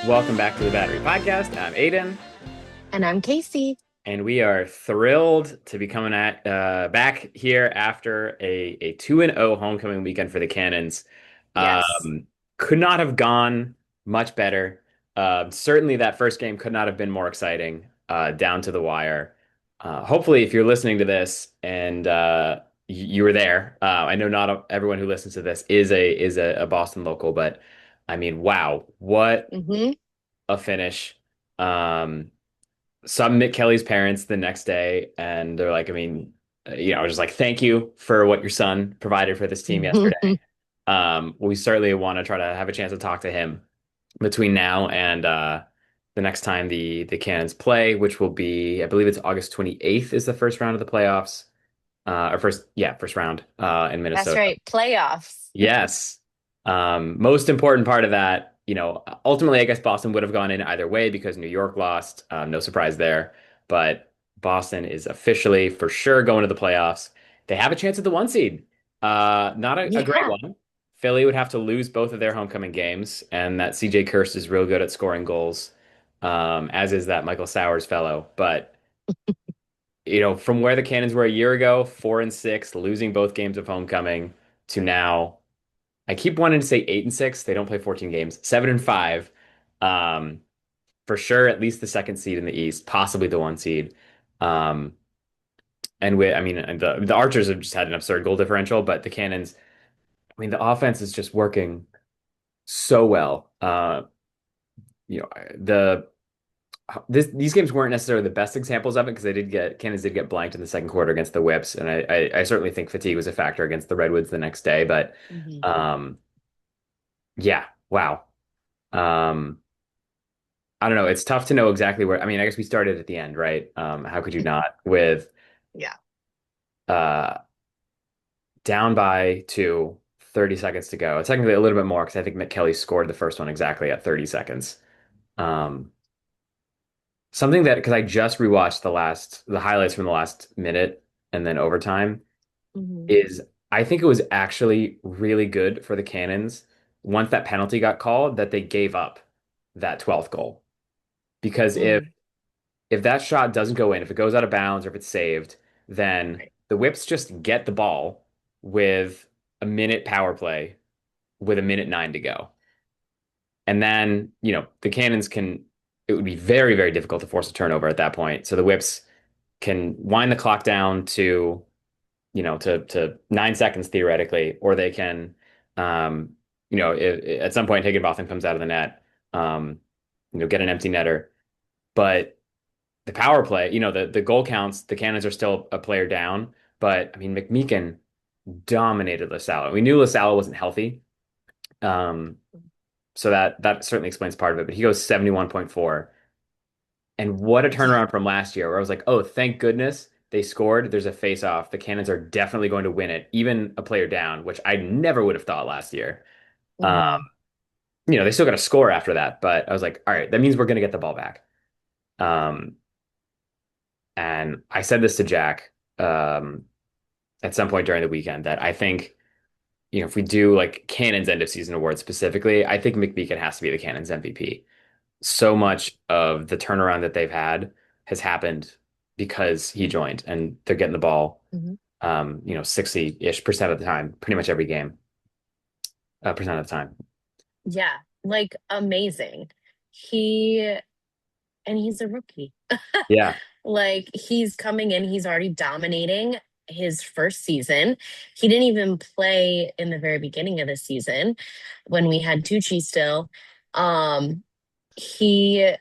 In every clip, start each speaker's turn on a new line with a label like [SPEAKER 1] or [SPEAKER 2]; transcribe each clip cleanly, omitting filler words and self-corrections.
[SPEAKER 1] Welcome back to the Battery Podcast. I'm Aidan,
[SPEAKER 2] And I'm Casey.
[SPEAKER 1] and we are thrilled to be coming at back here after a 2-0 homecoming weekend for the Cannons.
[SPEAKER 2] Yes.
[SPEAKER 1] Um, could not have gone much better. Certainly, that first game could not have been more exciting, down to the wire. Hopefully, if you're listening to this and you were there, I know not everyone who listens to this is a Boston local, but I mean, wow, what
[SPEAKER 2] Hmm.
[SPEAKER 1] a finish. Um, Saw Mick Kelly's parents the next day, and they're like, I mean, just like, thank you for what your son provided for this team yesterday. We certainly want to try to have a chance to talk to him between now and the next time the Cannons play, which will be, I believe it's August 28th is the first round of the playoffs. Or first round in
[SPEAKER 2] That's
[SPEAKER 1] Minnesota.
[SPEAKER 2] right. Playoffs.
[SPEAKER 1] Yes. Most important part of that, ultimately, I guess Boston would have gone in either way because New York lost. No surprise there. But Boston is officially for sure going to the playoffs. They have a chance at the one seed. Not a great
[SPEAKER 2] Yeah.
[SPEAKER 1] one. Philly would have to lose both of their homecoming games, and that CJ Kirst is real good at scoring goals, as is that Michael Sowers fellow. But from where the Cannons were a year ago, 4-6, losing both games of homecoming, to now. I keep wanting to say 8-6. They don't play 14 games. 7-5. Um, for sure, at least the second seed in the East, possibly the one seed. Um, I mean, and the Archers have just had an absurd goal differential, but the Cannons, I mean, the offense is just working so well. You know, these games weren't necessarily the best examples of it because Cannons did get blanked in the second quarter against the Whips, and I certainly think fatigue was a factor against the Redwoods the next day. But
[SPEAKER 2] Hmm.
[SPEAKER 1] um, yeah, wow. Um, I don't know. It's tough to know exactly where. I mean, I guess we started at the end, right? How could you not with
[SPEAKER 2] Yeah.
[SPEAKER 1] uh down by two, 30 seconds to go. Technically a little bit more because I think McKelly scored the first one exactly at 30 seconds. Um, something that because I just rewatched the highlights from the last minute and then overtime
[SPEAKER 2] Hmm.
[SPEAKER 1] is I think it was actually really good for the Cannons once that penalty got called that they gave up that 12th goal. Because
[SPEAKER 2] Mm.
[SPEAKER 1] if that shot doesn't go in, if it goes out of bounds or if it's saved, then
[SPEAKER 2] Right.
[SPEAKER 1] the Whips just get the ball with a minute power play with a minute nine to go. And then, the Cannons it would be very, very difficult to force a turnover at that point. So the Whips can wind the clock down to 9 seconds theoretically, or they can, at some point Higginbotham comes out of the net, um, get an empty netter. But the power play, the goal counts, the Cannons are still a player down, but I mean McMeekin dominated LaSalle. We knew LaSalle wasn't healthy. Um, so that certainly explains part of it, but he goes 71.4. And what a
[SPEAKER 2] Yeah.
[SPEAKER 1] turnaround from last year where I was like, oh, thank goodness they scored. There's a face off. The Cannons are definitely going to win it, even a player down, which I never would have thought last year. Um,
[SPEAKER 2] Hmm.
[SPEAKER 1] they still got to score after that, but I was like, all right, that means we're going to get the ball back. Um, and I said this to Jack, at some point during the weekend that I think, if we do like Cannon's end of season award specifically, I think McBeacon has to be the Cannon's MVP. So much of the turnaround that they've had has happened because he joined and they're getting the ball,
[SPEAKER 2] Hmm.
[SPEAKER 1] 60-ish% of the time, pretty much every game, percent of the time.
[SPEAKER 2] Yeah. Like amazing. He and he's a rookie.
[SPEAKER 1] Yeah.
[SPEAKER 2] Like he's coming in, he's already dominating his first season. He didn't even play in the very beginning of the season when we had Tucci still. Um, he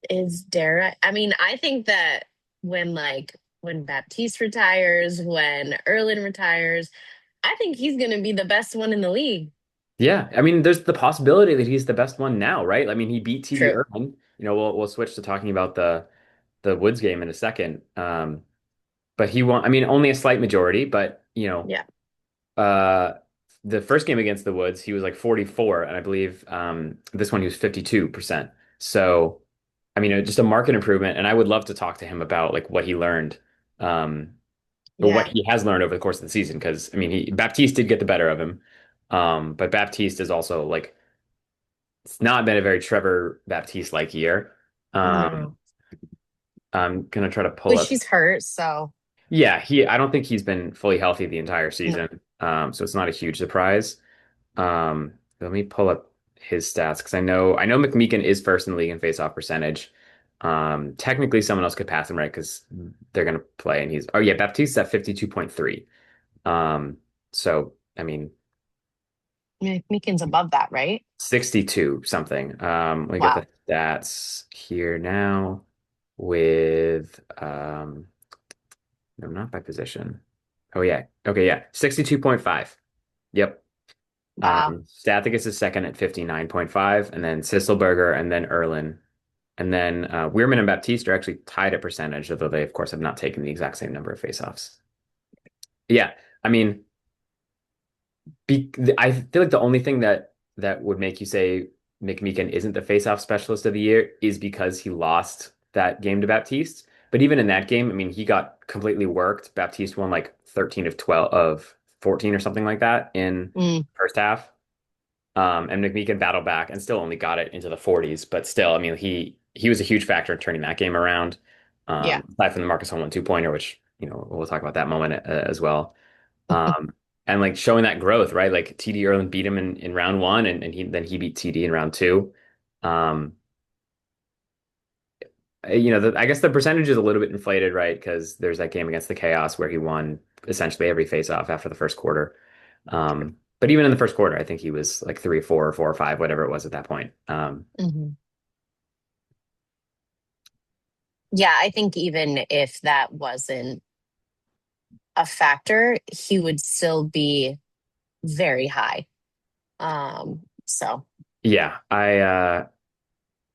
[SPEAKER 2] is dare I mean, I think that when Baptiste retires, when Erlin retires, I think he's gonna be the best one in the league.
[SPEAKER 1] Yeah. I mean, there's the possibility that he's the best one now, right? I mean, he beat TD
[SPEAKER 2] True.
[SPEAKER 1] Irving. We'll switch to talking about the Woods game in a second. But he won, I mean, only a slight majority, but
[SPEAKER 2] Yeah.
[SPEAKER 1] Uh, the first game against the Woods, he was like 44, and I believe this one he was 52%. So I mean, just a market improvement. And I would love to talk to him about like what he learned, um, or what
[SPEAKER 2] Yeah.
[SPEAKER 1] he has learned over the course of the season. Because I mean, Baptiste did get the better of him, but Baptiste is also like it's not been a very Trevor Baptiste like year. Um,
[SPEAKER 2] No.
[SPEAKER 1] I'm gonna try to pull
[SPEAKER 2] Which
[SPEAKER 1] up.
[SPEAKER 2] she's hurt, so
[SPEAKER 1] Yeah, I don't think he's been fully healthy the entire
[SPEAKER 2] no.
[SPEAKER 1] season. So it's not a huge surprise. Let me pull up his stats because I know McMeekin is first in the league in faceoff percentage. Technically someone else could pass him, right? Because they're gonna play and he's oh yeah, Baptiste's at 52.3. Um, so I mean
[SPEAKER 2] Meekin's above that, right?
[SPEAKER 1] 62 something. Let me get
[SPEAKER 2] Wow.
[SPEAKER 1] the stats here now with no, not by position. Oh yeah. Okay, yeah. 62.5. Yep.
[SPEAKER 2] Wow.
[SPEAKER 1] Stathicus is second at 59.5, and then Sisselberger, and then Erlin. And then Weirman and Baptiste are actually tied at percentage, although they, of course, have not taken the exact same number of faceoffs. Yeah, I mean, I feel like the only thing that would make you say Mick Meekin isn't the faceoff specialist of the year is because he lost that game to Baptiste. But even in that game, I mean, he got completely worked. Baptiste won like 13 of 12 of 14 or something like that in
[SPEAKER 2] Mm,
[SPEAKER 1] first half. And McMeekin battled back and still only got it into the 40s, but still, I mean, he was a huge factor in turning that game around.
[SPEAKER 2] yeah.
[SPEAKER 1] Aside from the Marcus Holman two-pointer, which we'll talk about that moment as well. Um, and like showing that growth, right? Like TD Erlin beat him in round one, and he beat TD in round two. Um, I guess the percentage is a little bit inflated, right? Because there's that game against the Chaos where he won essentially every face-off after the first quarter. But even in the first quarter, I think he was like 3 or 4 or 4 or 5, whatever it was at that point.
[SPEAKER 2] Hmm. Yeah, I think even if that wasn't a factor, he would still be very high. So
[SPEAKER 1] Yeah,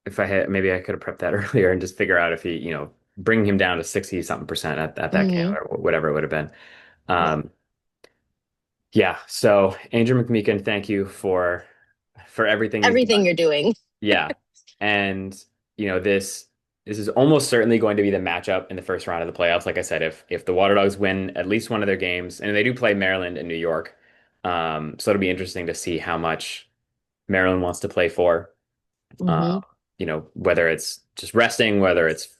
[SPEAKER 1] if I had maybe I could have prepped that earlier and just figure out if he, bring him down to 60 something percent at that count
[SPEAKER 2] mhm.
[SPEAKER 1] or whatever it would have been.
[SPEAKER 2] Yeah.
[SPEAKER 1] Um, yeah, so Andrew McMeekin, thank you for everything you've done.
[SPEAKER 2] Everything you're doing.
[SPEAKER 1] Yeah. And this is almost certainly going to be the matchup in the first round of the playoffs. Like I said, if the Water Dogs win at least one of their games, and they do play Maryland and New York. So it'll be interesting to see how much Maryland wants to play for. Uh,
[SPEAKER 2] Hmm.
[SPEAKER 1] whether it's just resting, whether it's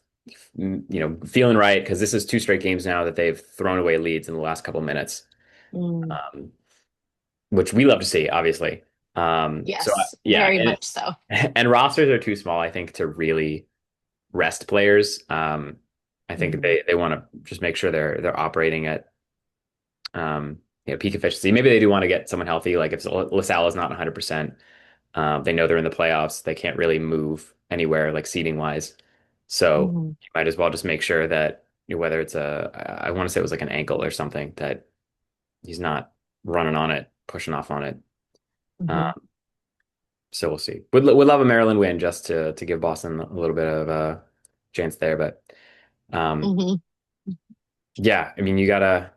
[SPEAKER 1] feeling right, because this is two straight games now that they've thrown away leads in the last couple minutes.
[SPEAKER 2] Mm,
[SPEAKER 1] Um, which we love to see, obviously.
[SPEAKER 2] yes,
[SPEAKER 1] Yeah,
[SPEAKER 2] very much so.
[SPEAKER 1] and rosters are too small, I think, to really rest players. I think
[SPEAKER 2] Hmm.
[SPEAKER 1] they want to just make sure they're operating at peak efficiency. Maybe they do want to get someone healthy, like if LaSalle is not 100%. They know they're in the playoffs. They can't really move anywhere, like seating wise. So
[SPEAKER 2] Hmm.
[SPEAKER 1] you might as well just make sure that whether it's I want to say it was like an ankle or something, that he's not running on it, pushing off on it.
[SPEAKER 2] Hmm.
[SPEAKER 1] Um, so we'll see. Would love a Maryland win just to give Boston a little bit of a chance there, but um,
[SPEAKER 2] Hmm.
[SPEAKER 1] yeah, I mean you gotta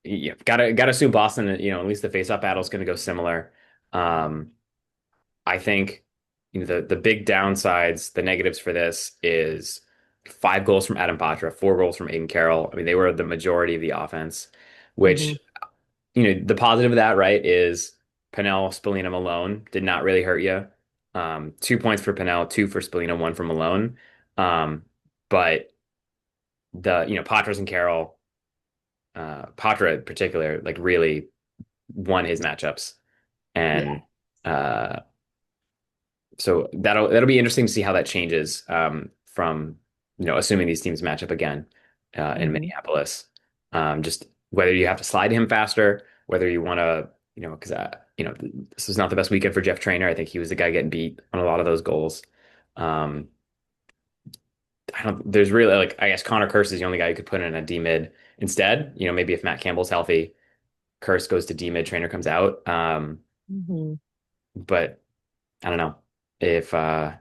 [SPEAKER 1] assume Boston. At least the face-off battle is going to go similar. Um, I think the big downsides, the negatives for this is 5 goals from Adam Patra, 4 goals from Aiden Carroll. I mean, they were the majority of the offense,
[SPEAKER 2] Hmm.
[SPEAKER 1] which the positive of that, right, is Pennell, Spallina, Malone did not really hurt you. 2 points for Pennell, two for Spallina, one for Malone. But Patras and Carroll, Patra in particular, like really won his matchups,
[SPEAKER 2] Yeah.
[SPEAKER 1] and so that'll be interesting to see how that changes from assuming these teams match up again in
[SPEAKER 2] Hmm.
[SPEAKER 1] Minneapolis. Just whether you have to slide him faster, whether you want to, because this is not the best weekend for Jeff Trainer. I think he was the guy getting beat on a lot of those goals. Um, I don't. There's really like I guess Connor Curse is the only guy who could put in a D mid instead. Maybe if Matt Campbell's healthy, Curse goes to D mid, Trainer comes out.
[SPEAKER 2] Hmm.
[SPEAKER 1] But I don't know if but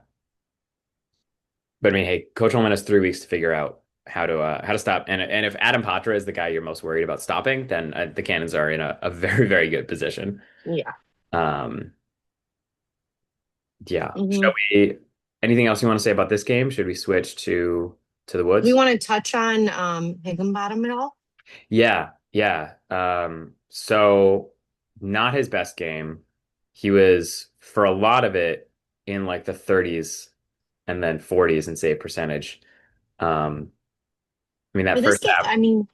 [SPEAKER 1] I mean, hey, Coach Holman has 3 weeks to figure out how to stop. And if Adam Patra is the guy you're most worried about stopping, then the Cannons are in a very, very good position.
[SPEAKER 2] Yeah.
[SPEAKER 1] Um, yeah.
[SPEAKER 2] Hmm.
[SPEAKER 1] Shall we? Anything else you want to say about this game? Should we switch to the
[SPEAKER 2] We
[SPEAKER 1] Woods?
[SPEAKER 2] want to touch on Higginbottom at all?
[SPEAKER 1] Yeah, yeah. So not his best game. He was for a lot of it in like the 30s and then 40s in save percentage. Um, I mean
[SPEAKER 2] For
[SPEAKER 1] that
[SPEAKER 2] this
[SPEAKER 1] first
[SPEAKER 2] game,
[SPEAKER 1] half.
[SPEAKER 2] I mean,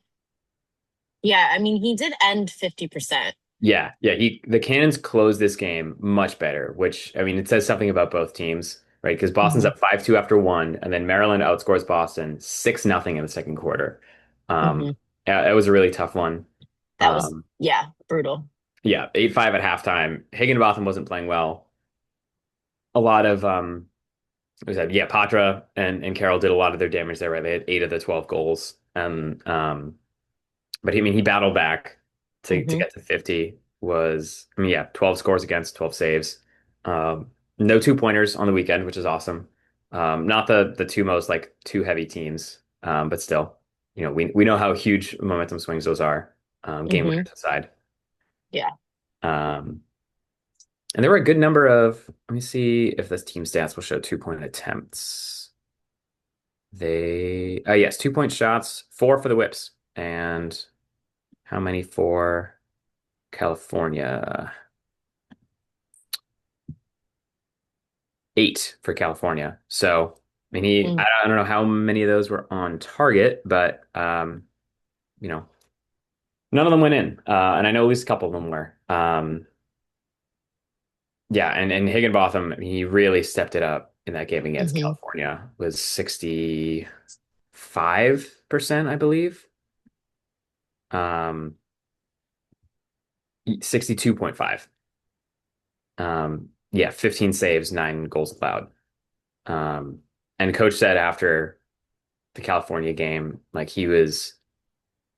[SPEAKER 2] yeah, I mean, he did end 50%.
[SPEAKER 1] Yeah, yeah. The Cannons closed this game much better, which I mean it says something about both teams, right? Because Boston's
[SPEAKER 2] Hmm.
[SPEAKER 1] up 5-2 after one, and then Maryland outscores Boston 6-0 in the second quarter.
[SPEAKER 2] Hmm.
[SPEAKER 1] Yeah, it was a really tough one.
[SPEAKER 2] That was,
[SPEAKER 1] Um,
[SPEAKER 2] yeah, brutal.
[SPEAKER 1] Yeah, 8-5 at halftime. Higginbotham wasn't playing well. A lot of what was that? Yeah, Patra and Carroll did a lot of their damage there, right? They had 8 of the 12 goals. And but I mean he battled back to
[SPEAKER 2] Hmm.
[SPEAKER 1] get to 50 was I mean, yeah, 12 scores against, 12 saves. No two-pointers on the weekend, which is awesome. Not the two most like two heavy teams, but still, we know how huge momentum swings those are, game
[SPEAKER 2] Hmm.
[SPEAKER 1] winners aside.
[SPEAKER 2] Yeah.
[SPEAKER 1] Um, And there were a good number of, let me see if this team stats will show 2-point attempts. Yes, 2-point shots, four for the Whips. And how many for California? Eight for California. So, I mean,
[SPEAKER 2] Mm.
[SPEAKER 1] I don't know how many of those were on target, but, you know, none of them went in. And I know at least a couple of them were. Yeah, and Higginbotham, he really stepped it up in that game against
[SPEAKER 2] Hmm.
[SPEAKER 1] California. Was 65%, I believe. 62.5. Yeah, 15 saves, 9 goals allowed. And coach said after the California game, like he was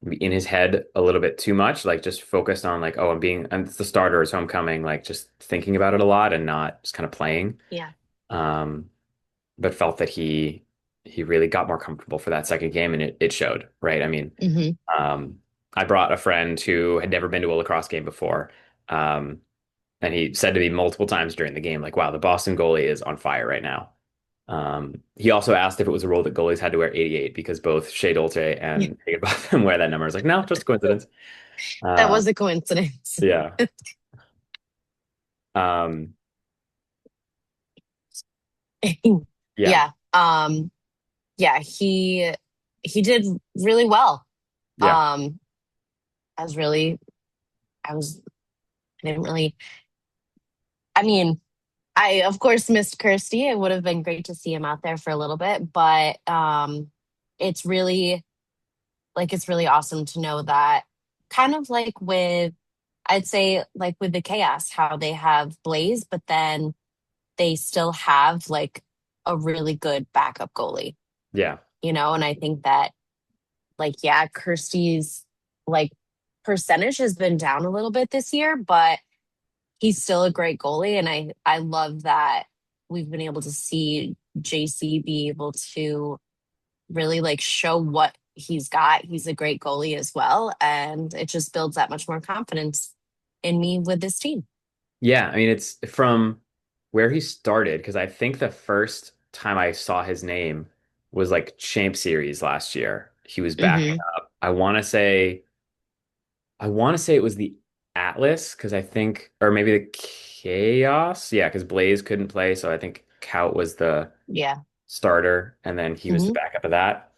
[SPEAKER 1] in his head a little bit too much, like just focused on like, oh, I'm the starter, it's homecoming, like just thinking about it a lot and not just kind of playing.
[SPEAKER 2] Yeah.
[SPEAKER 1] Um, but felt that he really got more comfortable for that second game, and it showed, right? I mean,
[SPEAKER 2] Hmm.
[SPEAKER 1] um, I brought a friend who had never been to a lacrosse game before, um, and he said to me multiple times during the game, like, "Wow, the Boston goalie is on fire right now." He also asked if it was a rule that goalies had to wear 88 because both Shea Dolte
[SPEAKER 2] Yeah.
[SPEAKER 1] and Higginbotham wear that number. I was like, no, just a coincidence.
[SPEAKER 2] That
[SPEAKER 1] Uh,
[SPEAKER 2] was a coincidence.
[SPEAKER 1] yeah. Um, yeah.
[SPEAKER 2] Yeah. Yeah, he did really well.
[SPEAKER 1] Yeah.
[SPEAKER 2] Um, I was really, I was, I didn't really, I mean, I of course missed Kirsty. It would have been great to see him out there for a little bit, but it's really it's really awesome to know that kind of like with I'd say like with the chaos, how they have Blaze, but then they still have like a really good backup goalie,
[SPEAKER 1] Yeah.
[SPEAKER 2] and I think that yeah, Kirsty's like percentage has been down a little bit this year, but he's still a great goalie, and I love that we've been able to see JC be able to really like show what he's got. He's a great goalie as well, and it just builds that much more confidence in me with this team.
[SPEAKER 1] Yeah. I mean, it's from where he started, because I think the first time I saw his name was like Champ Series last year. He was backing
[SPEAKER 2] Hmm.
[SPEAKER 1] up. I want to say it was the Atlas because I think, or maybe the Chaos. Yeah, because Blaze couldn't play, so I think Kaut was the
[SPEAKER 2] Yeah.
[SPEAKER 1] starter, and then he was the
[SPEAKER 2] Hmm.
[SPEAKER 1] backup of that.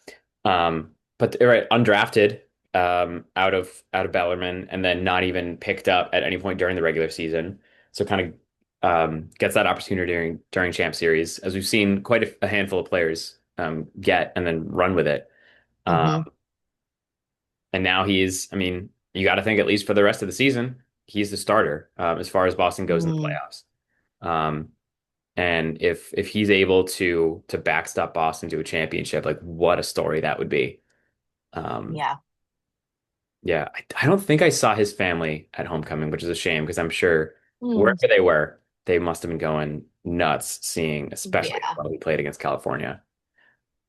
[SPEAKER 1] But right, undrafted, out of Bellarmine, and then not even picked up at any point during the regular season. So kind of gets that opportunity during Champ Series, as we've seen quite a handful of players get and then run with it. Um,
[SPEAKER 2] Hmm.
[SPEAKER 1] and now I mean, you got to think at least for the rest of the season, he's the starter as far as Boston goes in the
[SPEAKER 2] Mm,
[SPEAKER 1] playoffs. Um, and if he's able to backstop Boston to a championship, like what a story that would be. Um,
[SPEAKER 2] yeah.
[SPEAKER 1] yeah, I don't think I saw his family at homecoming, which is a shame because I'm sure
[SPEAKER 2] Mm,
[SPEAKER 1] wherever they were, they must have been going nuts seeing, especially
[SPEAKER 2] yeah.
[SPEAKER 1] when we played against California.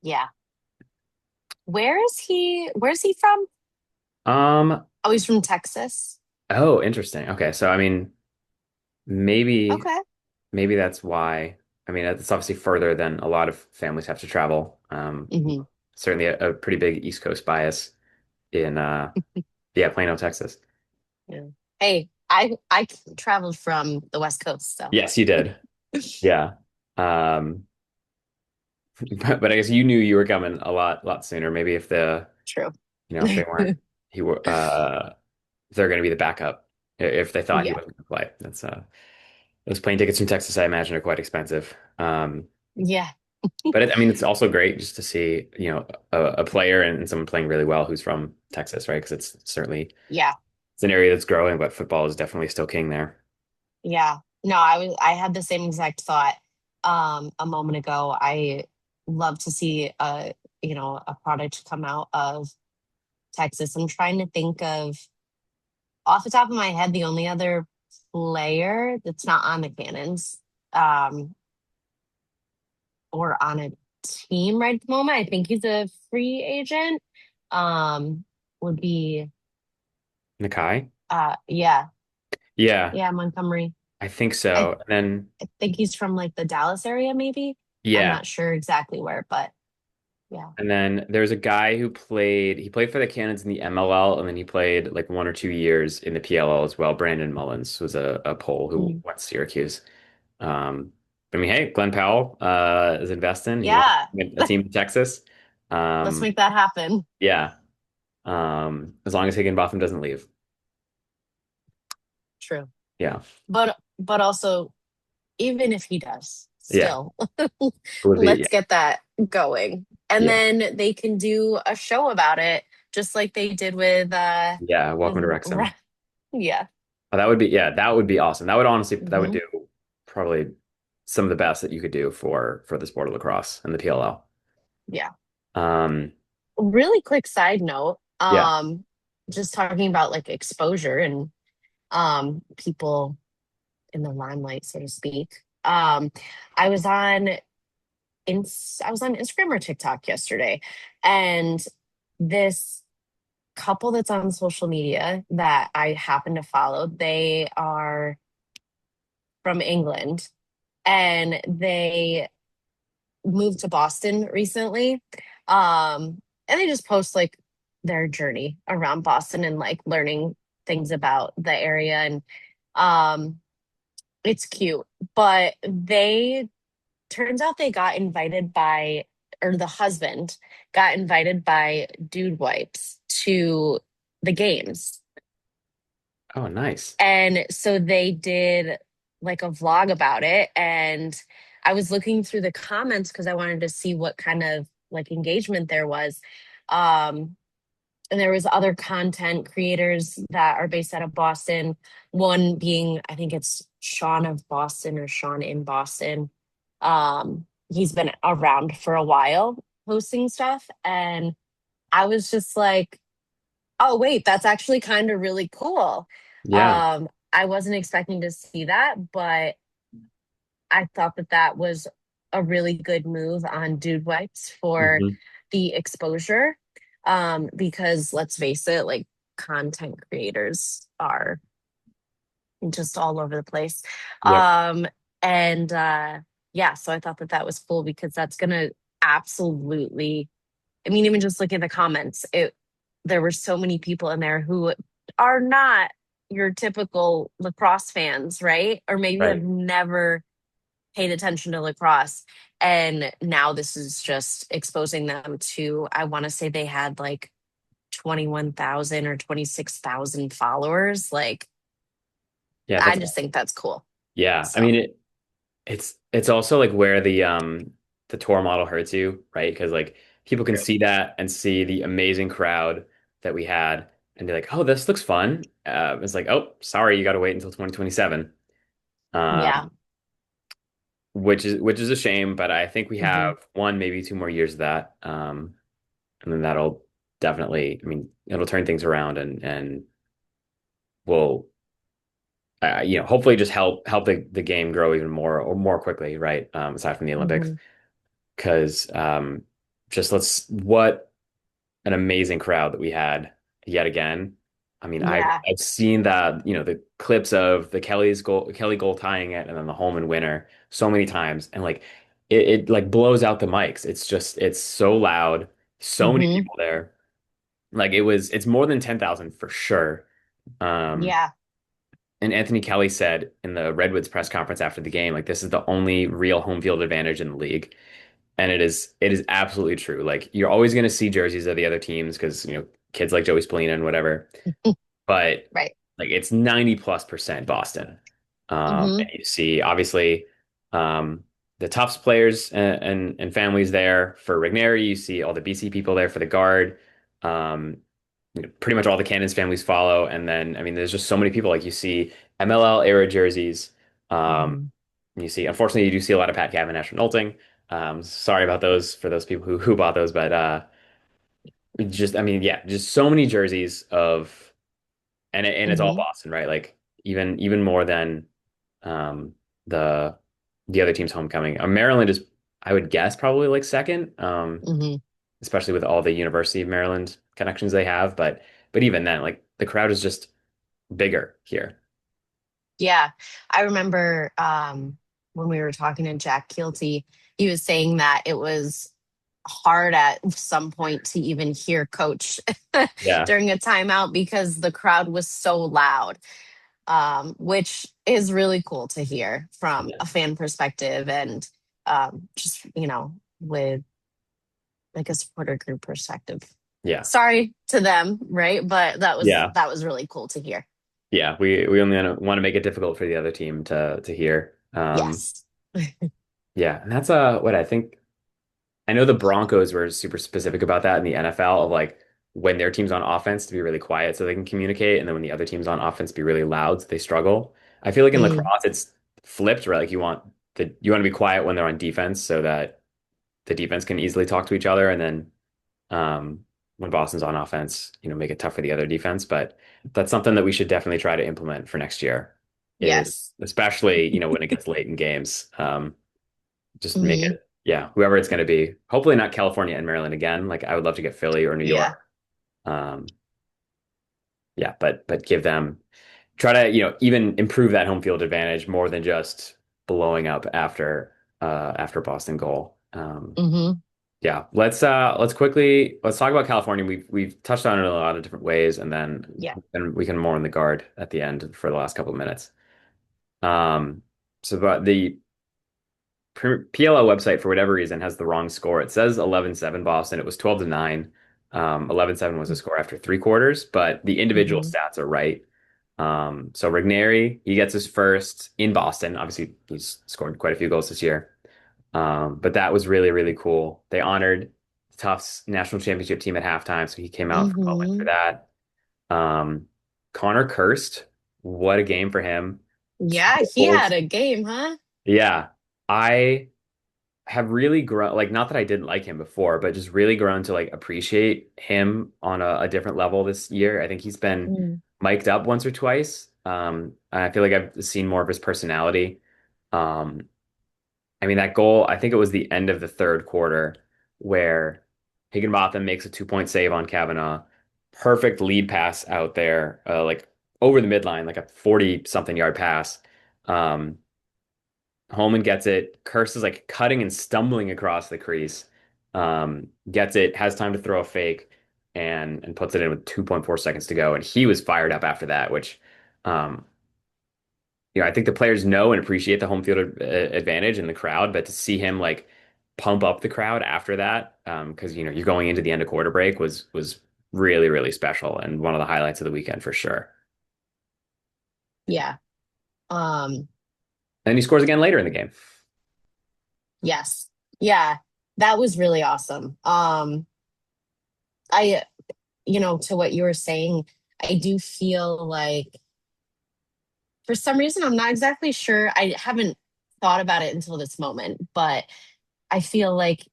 [SPEAKER 2] Yeah. Where's he from?
[SPEAKER 1] Um,
[SPEAKER 2] Oh, he's from Texas.
[SPEAKER 1] oh, interesting. Okay, so I mean, maybe
[SPEAKER 2] Okay.
[SPEAKER 1] maybe that's why. I mean, it's obviously further than a lot of families have to travel.
[SPEAKER 2] Hmm.
[SPEAKER 1] Certainly a pretty big East Coast bias in yeah, Plano, Texas.
[SPEAKER 2] Yeah. Hey, I traveled from the West Coast, so
[SPEAKER 1] Yes, you did. Yeah. Um, but I guess you knew you were coming a lot sooner. Maybe if
[SPEAKER 2] true.
[SPEAKER 1] if they weren't, he were, they're going to be the backup if they thought he
[SPEAKER 2] Yeah.
[SPEAKER 1] wasn't going to play. That's those plane tickets from Texas, I imagine, are quite expensive.
[SPEAKER 2] Yeah.
[SPEAKER 1] But I mean, it's also great just to see, a player and someone playing really well who's from Texas, right? Because it's certainly
[SPEAKER 2] Yeah.
[SPEAKER 1] it's an area that's growing, but football is definitely still king there.
[SPEAKER 2] Yeah. No, I had the same exact thought a moment ago. I love to see a product come out of Texas. I'm trying to think of off the top of my head the only other player that's not on the Cannons um or on a team right at the moment. I think he's a free agent. Um would be
[SPEAKER 1] Nakai?
[SPEAKER 2] yeah,
[SPEAKER 1] Yeah,
[SPEAKER 2] yeah, Montgomery.
[SPEAKER 1] I think
[SPEAKER 2] I,
[SPEAKER 1] so. And then
[SPEAKER 2] I think he's from like the Dallas area maybe. I'm
[SPEAKER 1] yeah,
[SPEAKER 2] not sure exactly where, but yeah.
[SPEAKER 1] and then there's a guy who he played for the Cannons in the MLL, and then he played like 1 or 2 years in the PLL as well. Brandon Mullins was a Pole who
[SPEAKER 2] Mm.
[SPEAKER 1] went to Syracuse. Um, I mean, hey, Glenn Powell is investing. He wants
[SPEAKER 2] Yeah,
[SPEAKER 1] a team in Texas.
[SPEAKER 2] let's
[SPEAKER 1] Um,
[SPEAKER 2] make that happen.
[SPEAKER 1] yeah, as long as Higginbotham doesn't leave.
[SPEAKER 2] True.
[SPEAKER 1] Yeah,
[SPEAKER 2] But also even if he does,
[SPEAKER 1] yeah,
[SPEAKER 2] still
[SPEAKER 1] it would be.
[SPEAKER 2] let's get that going. And
[SPEAKER 1] Yeah,
[SPEAKER 2] then they can do a show about it just like they did
[SPEAKER 1] yeah. Welcome to
[SPEAKER 2] with
[SPEAKER 1] Wrexham.
[SPEAKER 2] yeah.
[SPEAKER 1] Oh, that would be awesome. That would honestly that would
[SPEAKER 2] Hmm.
[SPEAKER 1] do probably some of the best that you could do for the sport of lacrosse and the PLL.
[SPEAKER 2] Yeah.
[SPEAKER 1] Um,
[SPEAKER 2] Really quick side note,
[SPEAKER 1] yeah,
[SPEAKER 2] just talking about like exposure and people in the limelight, so to speak. I was on I was on Instagram or TikTok yesterday, and this couple that's on social media that I happen to follow, they are from England and they moved to Boston recently. And they just post like their journey around Boston and like learning things about the area and um it's cute. But they turns out they got invited by or the husband got invited by Dude Wipes to the games.
[SPEAKER 1] oh, nice.
[SPEAKER 2] And so they did like a vlog about it. And I was looking through the comments because I wanted to see what kind of like engagement there was. Um, and there was other content creators that are based out of Boston. One being, I think it's Sean of Boston or Sean in Boston. He's been around for a while posting stuff. And I was just like, oh, wait, that's actually kind of really cool.
[SPEAKER 1] Yeah.
[SPEAKER 2] I wasn't expecting to see that, but I thought that that was a really good move on Dude Wipes for
[SPEAKER 1] Hmm.
[SPEAKER 2] the exposure. Because let's face it, like content creators are just all over the place.
[SPEAKER 1] Yep.
[SPEAKER 2] Um, and yeah, so I thought that that was cool because that's gonna absolutely, I mean, even just look at the comments, there were so many people in there who are not your typical lacrosse fans, right? Or maybe have
[SPEAKER 1] Right.
[SPEAKER 2] never paid attention to lacrosse. And now this is just exposing them to, I want to say they had like 21,000 or 26,000 followers. Like,
[SPEAKER 1] Yeah,
[SPEAKER 2] I
[SPEAKER 1] that's
[SPEAKER 2] just think that's cool.
[SPEAKER 1] yeah. I
[SPEAKER 2] So,
[SPEAKER 1] mean it's also like where the tour model hurts you, right? Because like people can
[SPEAKER 2] true.
[SPEAKER 1] see that and see the amazing crowd that we had and be like, oh, this looks fun. It's like, oh, sorry, you got to wait until 2027.
[SPEAKER 2] Yeah.
[SPEAKER 1] Um, which is a shame, but I think we
[SPEAKER 2] Hmm.
[SPEAKER 1] have one, maybe 2 more years of that. And then that'll definitely, I mean, it'll turn things around and will hopefully just help the game grow even more or more quickly, right? Aside from the Olympics,
[SPEAKER 2] Hmm.
[SPEAKER 1] because just let's what an amazing crowd that we had yet again. I mean, I've
[SPEAKER 2] Yeah.
[SPEAKER 1] I've seen that, the clips of the Kelly goal tying it and then the Holman winner so many times, and like it like blows out the mics. It's so loud, so many
[SPEAKER 2] Hmm.
[SPEAKER 1] people there. Like it's more than 10,000 for sure. Um,
[SPEAKER 2] Yeah.
[SPEAKER 1] and Anthony Kelly said in the Redwoods press conference after the game, like this is the only real home field advantage in the league. And it is absolutely true. Like you're always going to see jerseys of the other teams because, kids like Joey Spallina and whatever. But
[SPEAKER 2] Right.
[SPEAKER 1] like it's 90+% Boston.
[SPEAKER 2] Hmm.
[SPEAKER 1] And you see obviously um, the Tufts players and families there for Rigneri. You see all the BC people there for the guard. Um, pretty much all the Cannons families follow. And then I mean, there's just so many people. Like you see MLL era jerseys. Um,
[SPEAKER 2] Hmm.
[SPEAKER 1] you see, unfortunately, you do see a lot of Pat Cavendish and Nolting. Sorry about those for those people who bought those, but just I mean, yeah, just so many jerseys of and it's all
[SPEAKER 2] Hmm.
[SPEAKER 1] Boston, right? Like even more than um, the the other team's homecoming. Maryland is, I would guess, probably like second,
[SPEAKER 2] Hmm.
[SPEAKER 1] especially with all the University of Maryland connections they have. But even then, like the crowd is just bigger here.
[SPEAKER 2] Yeah. I remember when we were talking to Jack Keelty, he was saying that it was hard at some point to even hear coach
[SPEAKER 1] Yeah,
[SPEAKER 2] during a timeout because the crowd was so loud, which is really cool to hear from
[SPEAKER 1] yeah,
[SPEAKER 2] a fan perspective and just, with like a supporter group perspective.
[SPEAKER 1] yeah,
[SPEAKER 2] Sorry to them, right? But that was
[SPEAKER 1] yeah,
[SPEAKER 2] that was really cool to hear.
[SPEAKER 1] yeah. We only want to make it difficult for the other team to hear.
[SPEAKER 2] Yes.
[SPEAKER 1] Yeah, and that's what I think. I know the Broncos were super specific about that in the NFL of like when their team's on offense to be really quiet so they can communicate, and then when the other team's on offense to be really loud so they struggle. I feel like in
[SPEAKER 2] Mm,
[SPEAKER 1] lacrosse it's flipped, right? Like you want to be quiet when they're on defense so that the defense can easily talk to each other, and then when Boston's on offense, make it tough for the other defense. But that's something that we should definitely try to implement for next year, is
[SPEAKER 2] yes.
[SPEAKER 1] especially when it gets late in games. Just make
[SPEAKER 2] Hmm.
[SPEAKER 1] it, yeah, whoever it's going to be. Hopefully not California and Maryland again. Like I would love to get Philly or New York.
[SPEAKER 2] Yeah.
[SPEAKER 1] Um, yeah, but give them try to even improve that home field advantage more than just blowing up after Boston goal.
[SPEAKER 2] Hmm.
[SPEAKER 1] Yeah, let's talk about California. We've touched on it in a lot of different ways, and then
[SPEAKER 2] Yeah.
[SPEAKER 1] we can more on the guard at the end for the last couple of minutes. Um, so but the PLO website, for whatever reason, has the wrong score. It says 11-7 Boston. It was 12-9. 11-7 was the score after three quarters, but the individual
[SPEAKER 2] Hmm.
[SPEAKER 1] stats are right. So Rigneri, he gets his first in Boston. Obviously, he's scored quite a few goals this year. But that was really, really cool. They honored Tufts national championship team at halftime, so he came out for a moment for
[SPEAKER 2] Hmm.
[SPEAKER 1] that. Um, Connor Kirst, what a game for him.
[SPEAKER 2] Yeah,
[SPEAKER 1] Two
[SPEAKER 2] he had
[SPEAKER 1] goals.
[SPEAKER 2] a game, huh?
[SPEAKER 1] Yeah. I have really grown, like not that I didn't like him before, but just really grown to like appreciate him on a different level this year. I think he's been
[SPEAKER 2] Mm.
[SPEAKER 1] mic'd up once or twice. I feel like I've seen more of his personality. Um, I mean, that goal, I think it was the end of the third quarter where Higginbotham makes a 2-point save on Kavanaugh. Perfect lead pass out there, like over the midline, like a 40 something yard pass. Um, Holman gets it. Kurse is like cutting and stumbling across the crease. Gets it, has time to throw a fake, and puts it in with 2.4 seconds to go. And he was fired up after that, which, um, I think the players know and appreciate the home field advantage in the crowd, but to see him like pump up the crowd after that, because you're going into the end of quarter break was really, really special and one of the highlights of the weekend for sure.
[SPEAKER 2] Yeah. Um,
[SPEAKER 1] And he scores again later in the game.
[SPEAKER 2] yes. Yeah. That was really awesome. I, to what you were saying, I do feel like for some reason, I'm not exactly sure. I haven't thought about it until this moment, but I feel like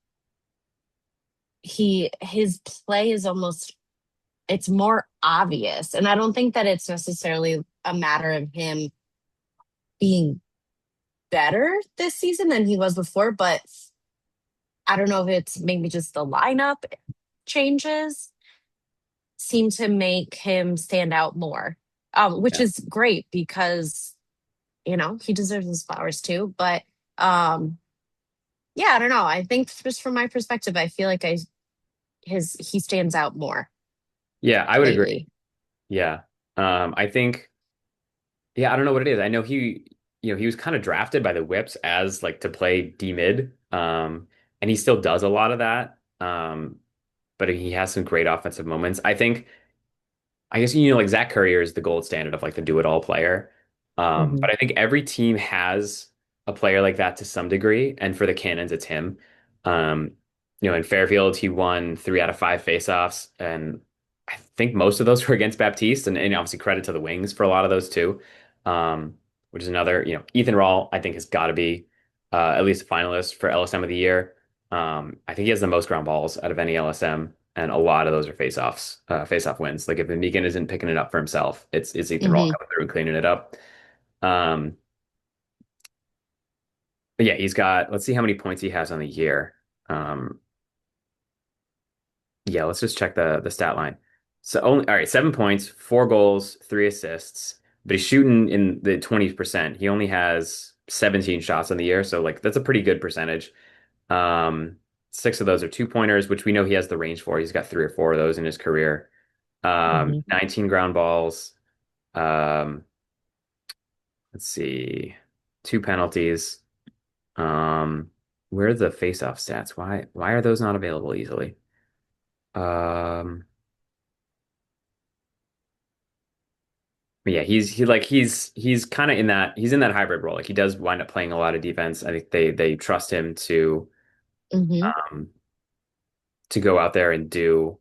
[SPEAKER 2] his play is almost it's more obvious. And I don't think that it's necessarily a matter of him being better this season than he was before, but I don't know if it's maybe just the lineup changes seem to make him stand out more, which
[SPEAKER 1] Yeah.
[SPEAKER 2] is great because he deserves his flowers too. But Um, yeah, I don't know. I think just from my perspective, I feel like he stands out more
[SPEAKER 1] Yeah, I would agree.
[SPEAKER 2] lately.
[SPEAKER 1] Yeah. I think, yeah, I don't know what it is. I know he was kind of drafted by the Whips as like to play D mid. And he still does a lot of that. But he has some great offensive moments. I guess like Zach Currier is the gold standard of like the do-it-all player.
[SPEAKER 2] Hmm.
[SPEAKER 1] But I think every team has a player like that to some degree, and for the Cannons, it's him. Um, in Fairfield, he won 3 out of 5 faceoffs, and I think most of those were against Baptiste, and obviously credit to the Wings for a lot of those too. Um, which is another, Ethan Rawl, I think has got to be at least a finalist for LSM of the year. I think he has the most ground balls out of any LSM, and a lot of those are face-off wins. Like if Meegan isn't picking it up for himself, it's Ethan Rawl
[SPEAKER 2] Hmm.
[SPEAKER 1] coming through and cleaning it up. Um, but yeah, he's got. Let's see how many points he has on the year. Um, yeah, let's just check the stat line. So only all right, 7 points, 4 goals, 3 assists, but he's shooting in the 20%. He only has 17 shots on the year, so like that's a pretty good percentage. Um, 6 of those are 2-pointers, which we know he has the range for. He's got 3 or 4 of those in his career.
[SPEAKER 2] Hmm.
[SPEAKER 1] 19 ground balls. Um, let's see, 2 penalties. Um, where are the face-off stats? Why are those not available easily? Um, but yeah, he's kind of in that hybrid role. Like he does wind up playing a lot of defense. I think they trust him
[SPEAKER 2] Hmm.
[SPEAKER 1] um to go out there and do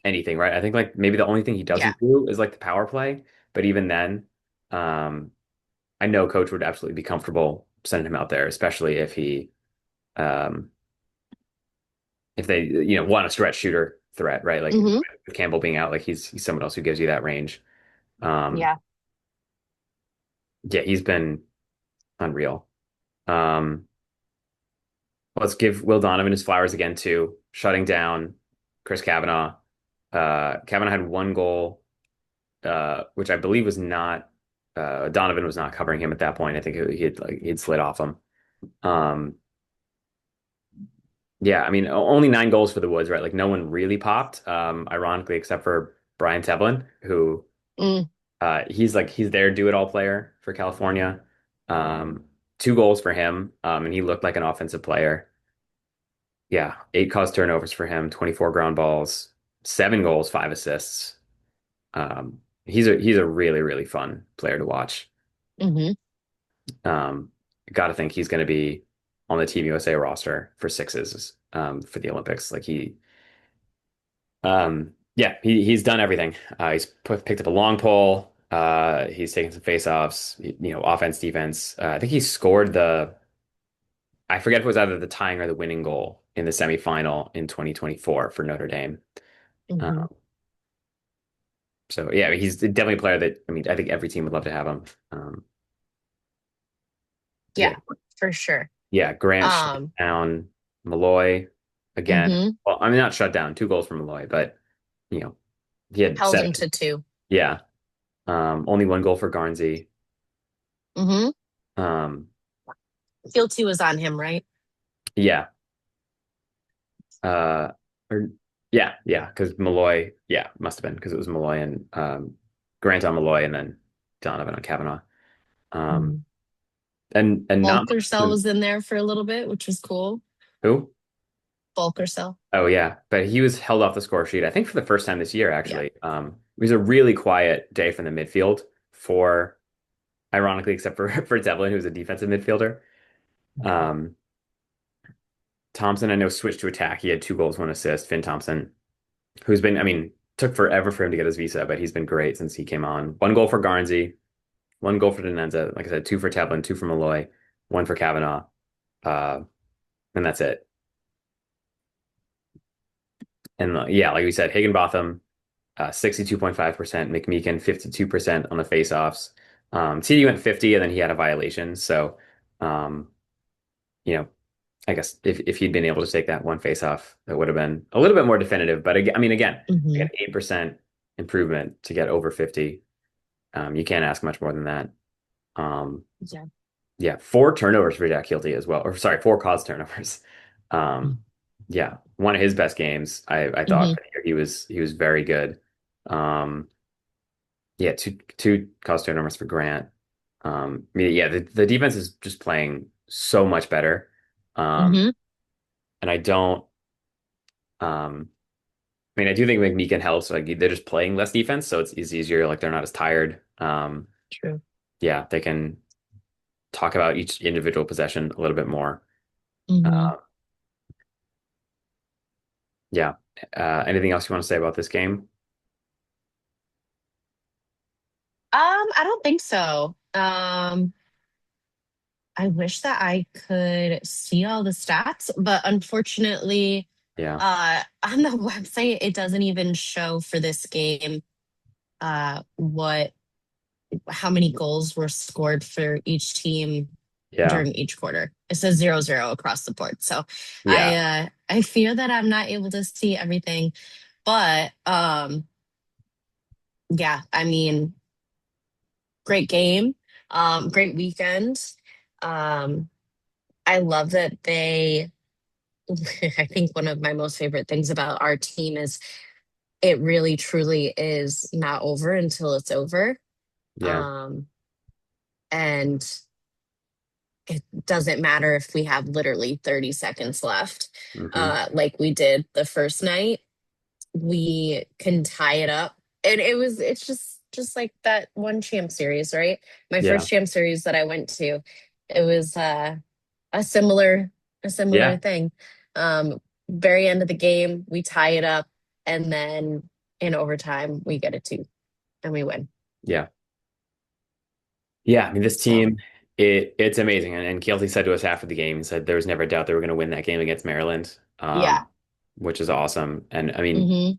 [SPEAKER 1] anything, right? I think like maybe the only thing he
[SPEAKER 2] Yeah.
[SPEAKER 1] doesn't do is like the power play, but even then, um, I know coach would absolutely be comfortable sending him out there, especially um, if they, want a stretch shooter threat, right? Like
[SPEAKER 2] Hmm.
[SPEAKER 1] with Campbell being out, like he's someone else who gives you that range. Um,
[SPEAKER 2] Yeah.
[SPEAKER 1] yeah, he's been unreal. Um, let's give Will Donovan his flowers again too, shutting down Chris Kavanaugh. Kavanaugh had 1 goal, which I believe was not Donovan was not covering him at that point. I think he'd slid off him. Um, yeah, I mean only 9 goals for the Woods, right? Like no one really popped, ironically, except for Brian Tevlin, who
[SPEAKER 2] Mm.
[SPEAKER 1] he's their do-it-all player for California. Um, 2 goals for him, and he looked like an offensive player. Yeah, 8 caused turnovers for him, 24 ground balls, 7 goals, 5 assists. He's a really, really fun player to watch.
[SPEAKER 2] Hmm.
[SPEAKER 1] Um, got to think he's going to be on the Team USA roster for sixes for the Olympics. Yeah, he's done everything. Picked up a long pole. He's taken some faceoffs. Offense, defense. I think he scored I forget if it was either the tying or the winning goal in the semifinal in 2024 for Notre Dame.
[SPEAKER 2] Hmm.
[SPEAKER 1] Um, so yeah, he's definitely a player that I mean I think every team would love to have him. Um, yeah,
[SPEAKER 2] Yeah, for sure.
[SPEAKER 1] yeah. Grant shut
[SPEAKER 2] Um,
[SPEAKER 1] down Malloy again.
[SPEAKER 2] hmm.
[SPEAKER 1] Well, I mean not shut down, 2 goals from Malloy, but you know he had
[SPEAKER 2] Held
[SPEAKER 1] 7.
[SPEAKER 2] him to 2.
[SPEAKER 1] Yeah, only 1 goal for Garnsey.
[SPEAKER 2] Hmm.
[SPEAKER 1] Um,
[SPEAKER 2] Field 2 was on him, right?
[SPEAKER 1] yeah, uh, or yeah, because Malloy, yeah, must have been because it was Malloy and Grant on Malloy and then Donovan on Kavanaugh. Um,
[SPEAKER 2] Hmm.
[SPEAKER 1] and not
[SPEAKER 2] Bulker
[SPEAKER 1] much
[SPEAKER 2] Cell was in there for a little bit, which was cool.
[SPEAKER 1] who?
[SPEAKER 2] Bulker Cell.
[SPEAKER 1] Oh yeah, but he was held off the score sheet. I think for the first time this year,
[SPEAKER 2] Yeah.
[SPEAKER 1] actually. It was a really quiet day from the midfield for, ironically, except for for Devlin, who's a defensive midfielder. Um, Thompson, I know, switched to attack. He had 2 goals, 1 assist. Finn Thompson, who's been, I mean, took forever for him to get his visa, but he's been great since he came on. 1 goal for Garnsey, 1 goal for Denenza. Like I said, 2 for Devlin, 2 for Malloy, 1 for Kavanaugh, uh, and that's it. And yeah, like we said, Higginbotham 62.5%, McMeekin 52% on the faceoffs. TD went 50 and then he had a violation. So, um, you know, I guess if he'd been able to take that one faceoff, that would have been a little bit more definitive. But again, I mean, again, like
[SPEAKER 2] Hmm.
[SPEAKER 1] an 8% improvement to get over 50. You can't ask much more than that. Um,
[SPEAKER 2] Yeah.
[SPEAKER 1] Yeah, four turnovers for Jack Hilty as well. Or sorry, four caused turnovers. Um, yeah, one of his best games, I thought
[SPEAKER 2] Hmm.
[SPEAKER 1] he was very good. Um, yeah, two caused turnovers for Grant. I mean, yeah, the defense is just playing so much better. Um,
[SPEAKER 2] Hmm.
[SPEAKER 1] and I don't I mean, I do think McMeekin helps. Like they're just playing less defense, so it's easier. Like they're not as tired.
[SPEAKER 2] True.
[SPEAKER 1] Yeah, they can talk about each individual possession a little bit more.
[SPEAKER 2] Hmm.
[SPEAKER 1] Uh, yeah. Anything else you want to say about this game?
[SPEAKER 2] I don't think so. I wish that I could see all the stats, but unfortunately,
[SPEAKER 1] Yeah.
[SPEAKER 2] on the website, it doesn't even show for this game what how many goals were scored for each team
[SPEAKER 1] Yeah.
[SPEAKER 2] during each quarter. It says 0-0 across the board. So
[SPEAKER 1] Yeah.
[SPEAKER 2] I fear that I'm not able to see everything. But yeah, I mean, great game, great weekend. Um, I love that they I think one of my most favorite things about our team is it really truly is not over until it's over.
[SPEAKER 1] Yeah.
[SPEAKER 2] Um, and it doesn't matter if we have literally 30 seconds left,
[SPEAKER 1] Hmm.
[SPEAKER 2] like we did the first night. We can tie it up. And it's just like that one champ series, right? My
[SPEAKER 1] Yeah.
[SPEAKER 2] first champ series that I went to, it was a similar a similar
[SPEAKER 1] Yeah.
[SPEAKER 2] thing. Very end of the game, we tie it up, and then in overtime we get a two and we win.
[SPEAKER 1] Yeah. Yeah. I mean, this
[SPEAKER 2] So
[SPEAKER 1] team, it's amazing. And Keelty said to us after the game, he said there was never a doubt they were going to win that game against Maryland,
[SPEAKER 2] yeah.
[SPEAKER 1] which is awesome. And I mean,
[SPEAKER 2] Hmm.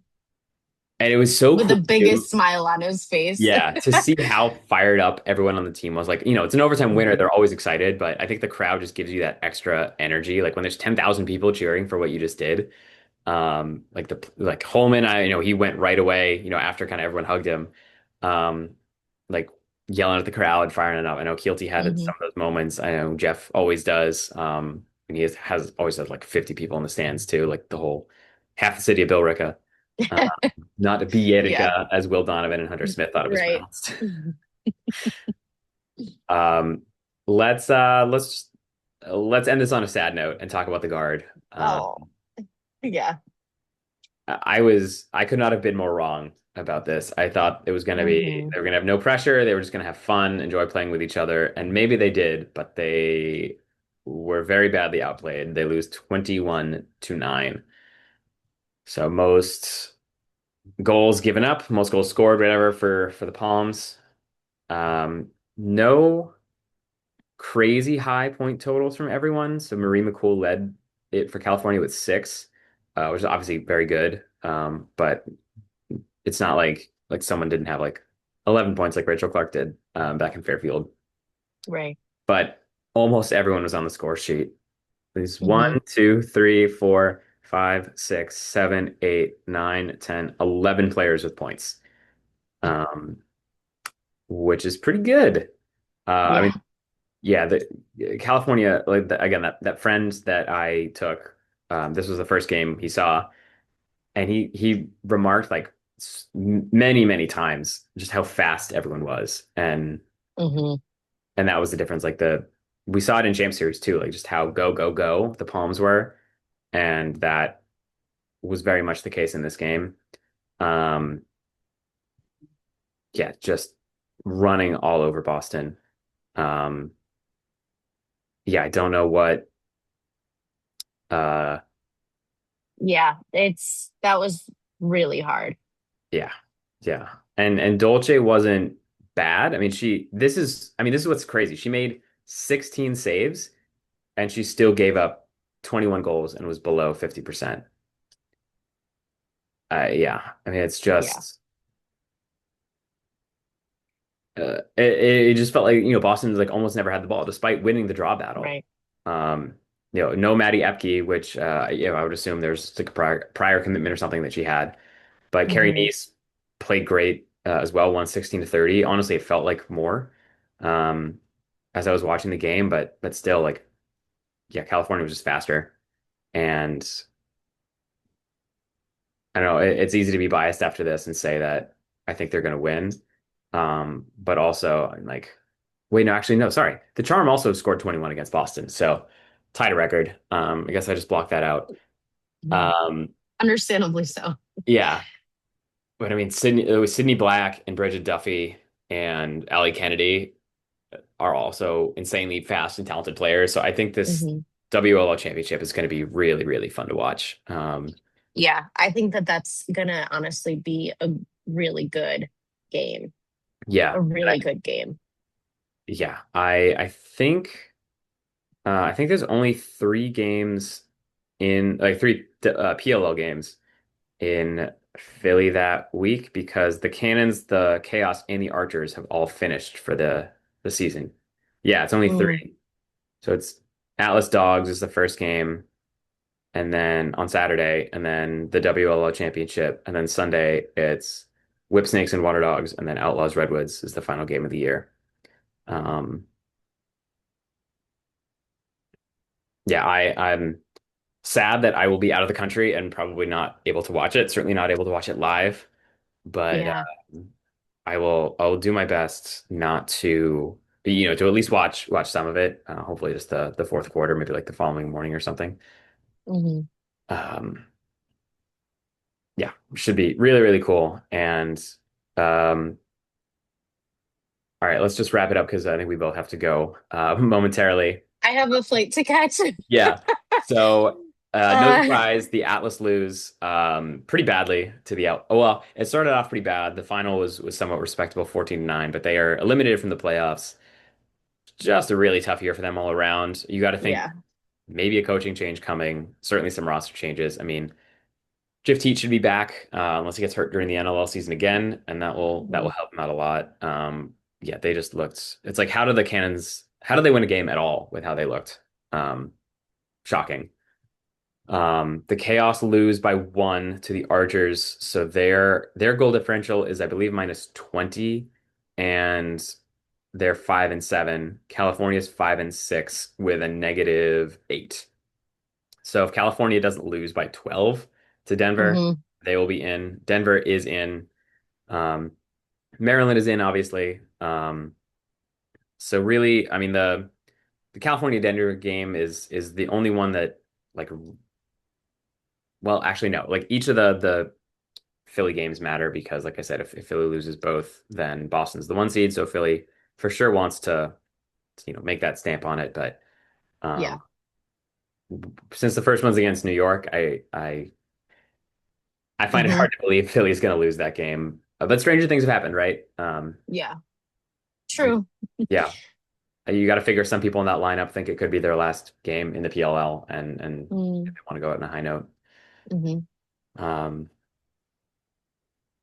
[SPEAKER 1] and it was so
[SPEAKER 2] With
[SPEAKER 1] cool
[SPEAKER 2] the
[SPEAKER 1] too.
[SPEAKER 2] biggest smile on his face.
[SPEAKER 1] Yeah, to see how fired up everyone on the team was. Like, it's an overtime winner.
[SPEAKER 2] Mhm.
[SPEAKER 1] They're always excited, but I think the crowd just gives you that extra energy. Like when there's 10,000 people cheering for what you just did. Like Holman, he went right away, after kind of everyone hugged him. Um, like yelling at the crowd, firing it up. I know Keelty had
[SPEAKER 2] Hmm.
[SPEAKER 1] some of those moments. I know Jeff always does. And has always had like 50 people in the stands too, like the whole half the city of Billerica. Uh, Not
[SPEAKER 2] Yeah.
[SPEAKER 1] Billerica, as Will Donovan and Hunter Smith thought it was
[SPEAKER 2] Right.
[SPEAKER 1] pronounced. Um, let's end this on a sad note and talk about the guard.
[SPEAKER 2] Oh, yeah.
[SPEAKER 1] I could not have been more wrong about this. I thought it was going to be
[SPEAKER 2] Hmm.
[SPEAKER 1] they were going to have no pressure. They were just going to have fun, enjoy playing with each other, and maybe they did, but they were very badly outplayed. They lose 21-9. So most goals given up, most goals scored, whatever for the Palms. No crazy high point totals from everyone. So Marie McCool led it for California with six, which is obviously very good. But it's not like someone didn't have like 11 points like Rachel Clark did back in Fairfield.
[SPEAKER 2] Right.
[SPEAKER 1] But almost everyone was on the score sheet. There's
[SPEAKER 2] Hmm.
[SPEAKER 1] 1, 2, 3, 4, 5, 6, 7, 8, 9, 10, 11 players with points, um, which is pretty good. I mean,
[SPEAKER 2] Yeah.
[SPEAKER 1] yeah, the California, like again, that friend that I took, this was the first game he saw, and he remarked like many, many times just how fast everyone was,
[SPEAKER 2] Hmm.
[SPEAKER 1] and that was the difference. Like we saw it in Champ Series too, like just how go go go the Palms were, and that was very much the case in this game. Um, yeah, just running all over Boston. Um, yeah, I don't know what. Uh,
[SPEAKER 2] Yeah. That was really hard.
[SPEAKER 1] Yeah. Yeah. And Dolce wasn't bad. I mean, this is what's crazy. She made 16 saves and she still gave up 21 goals and was below 50%. Yeah. I mean, it's
[SPEAKER 2] Yeah.
[SPEAKER 1] just it just felt like, Boston's like almost never had the ball despite winning the draw battle.
[SPEAKER 2] Right.
[SPEAKER 1] Um, no Maddie Epke, which I would assume there's like a prior commitment or something that she had. But Carrie
[SPEAKER 2] Hmm.
[SPEAKER 1] Neese played great as well, won 16-30. Honestly, it felt like more. Um, as I was watching the game, but still, like, yeah, California was just faster. And I don't know, it's easy to be biased after this and say that I think they're going to win. But also, I'm like, wait, no, actually, no, sorry. The Charm also scored 21 against Boston, so tied a record. I guess I just blocked that out.
[SPEAKER 2] Mhm.
[SPEAKER 1] Um,
[SPEAKER 2] Understandably so.
[SPEAKER 1] yeah, but I mean, Sydney, it was Sydney Black and Bridget Duffy and Allie Kennedy are also insanely fast and talented players. So I think this
[SPEAKER 2] Hmm.
[SPEAKER 1] WLO championship is going to be really, really fun to watch.
[SPEAKER 2] Yeah, I think that that's gonna honestly be a really good game,
[SPEAKER 1] Yeah,
[SPEAKER 2] a really good game.
[SPEAKER 1] yeah. I think there's only three games in like three PLL games in Philly that week because the Cannons, the Chaos, and the Archers have all finished for the season. Yeah, it's only
[SPEAKER 2] Mm,
[SPEAKER 1] three. So it's Atlas Dogs is the first game, and then on Saturday, and then the WLO Championship, and then Sunday it's Whipsnakes and Water Dogs, and then Outlaws Redwoods is the final game of the year. Um, yeah, I'm sad that I will be out of the country and probably not able to watch it. Certainly not able to watch it live, but
[SPEAKER 2] yeah.
[SPEAKER 1] I will do my best not to to at least watch some of it. Hopefully, just the fourth quarter, maybe like the following morning or something.
[SPEAKER 2] Hmm.
[SPEAKER 1] Um, yeah, should be really really cool. And um, all right, let's just wrap it up because I think we both have to go momentarily.
[SPEAKER 2] I have a flight to catch.
[SPEAKER 1] Yeah. So, no
[SPEAKER 2] uh,
[SPEAKER 1] surprise, the Atlas lose pretty badly to the Out. Oh, well, it started off pretty bad. The final was somewhat respectable, 14-9, but they are eliminated from the playoffs. Just a really tough year for them all around. You got to think
[SPEAKER 2] yeah.
[SPEAKER 1] maybe a coaching change coming, certainly some roster changes. I mean, Jeff Teat should be back unless he gets hurt during the NLL season again, and that will
[SPEAKER 2] Mhm.
[SPEAKER 1] help him out a lot. Yeah, they just looked. It's like how did the Cannons? How did they win a game at all with how they looked? Shocking. The Chaos lose by one to the Archers, so their goal differential is, I believe, -20, and they're 5-7. California's 5-6 with a -8. So if California doesn't lose by 12 to Denver,
[SPEAKER 2] Mhm.
[SPEAKER 1] they will be in. Denver is in. Um, Maryland is in, obviously. So really, I mean the California Denver game is the only one that like well, actually no, like each of the Philly games matter because, like I said, if Philly loses both, then Boston's the one seed. So Philly for sure wants to make that stamp on it. But
[SPEAKER 2] Yeah.
[SPEAKER 1] um, since the first one's against New York, I find it
[SPEAKER 2] Hmm.
[SPEAKER 1] hard to believe Philly's going to lose that game. But stranger things have happened, right?
[SPEAKER 2] Yeah.
[SPEAKER 1] You,
[SPEAKER 2] True.
[SPEAKER 1] yeah, you got to figure some people in that lineup think it could be their last game in the PLL, and they
[SPEAKER 2] Mm-hmm.
[SPEAKER 1] want to go out on a high note. Um,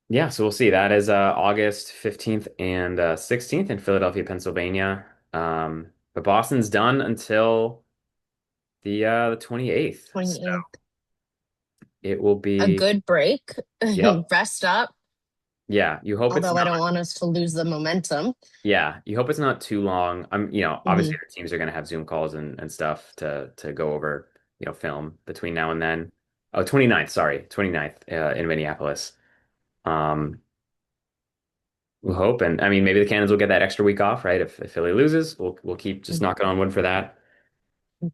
[SPEAKER 1] Yeah, so we'll see. That is August 15th and 16th in Philadelphia, Pennsylvania. But Boston's done until the 28th. So
[SPEAKER 2] 28th.
[SPEAKER 1] it will
[SPEAKER 2] A
[SPEAKER 1] be,
[SPEAKER 2] good break.
[SPEAKER 1] yep.
[SPEAKER 2] Rest up.
[SPEAKER 1] Yeah, you hope it's
[SPEAKER 2] Although I
[SPEAKER 1] not,
[SPEAKER 2] don't want us to lose the momentum.
[SPEAKER 1] yeah, you hope it's not too long. Obviously
[SPEAKER 2] Hmm.
[SPEAKER 1] the teams are going to have Zoom calls and stuff to go over, film between now and then. Oh, 29th, sorry, 29th in Minneapolis. Um, We'll hope, and I mean, maybe the Cannons will get that extra week off, right? If Philly loses, we'll keep just knocking on wood for that. Um,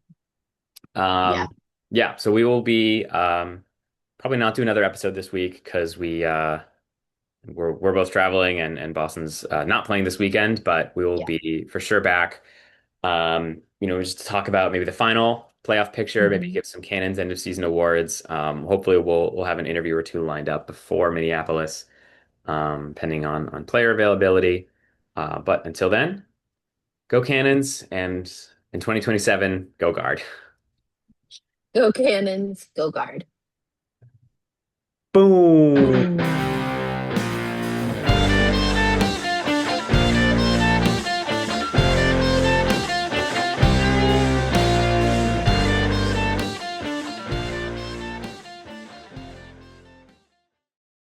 [SPEAKER 2] Yeah.
[SPEAKER 1] yeah, so we will be probably not do another episode this week because we're both traveling and Boston's not playing this weekend, but we will
[SPEAKER 2] Yeah.
[SPEAKER 1] be for sure back. Just to talk about maybe the final playoff picture, maybe
[SPEAKER 2] Hmm.
[SPEAKER 1] give some Cannons end of season awards. Hopefully, we'll have an interview or two lined up before Minneapolis, depending on player availability. But until then. Go Cannons, and in 2027, go Guard.
[SPEAKER 2] Go Cannons. Go Guard.
[SPEAKER 1] Boom!
[SPEAKER 2] Boom.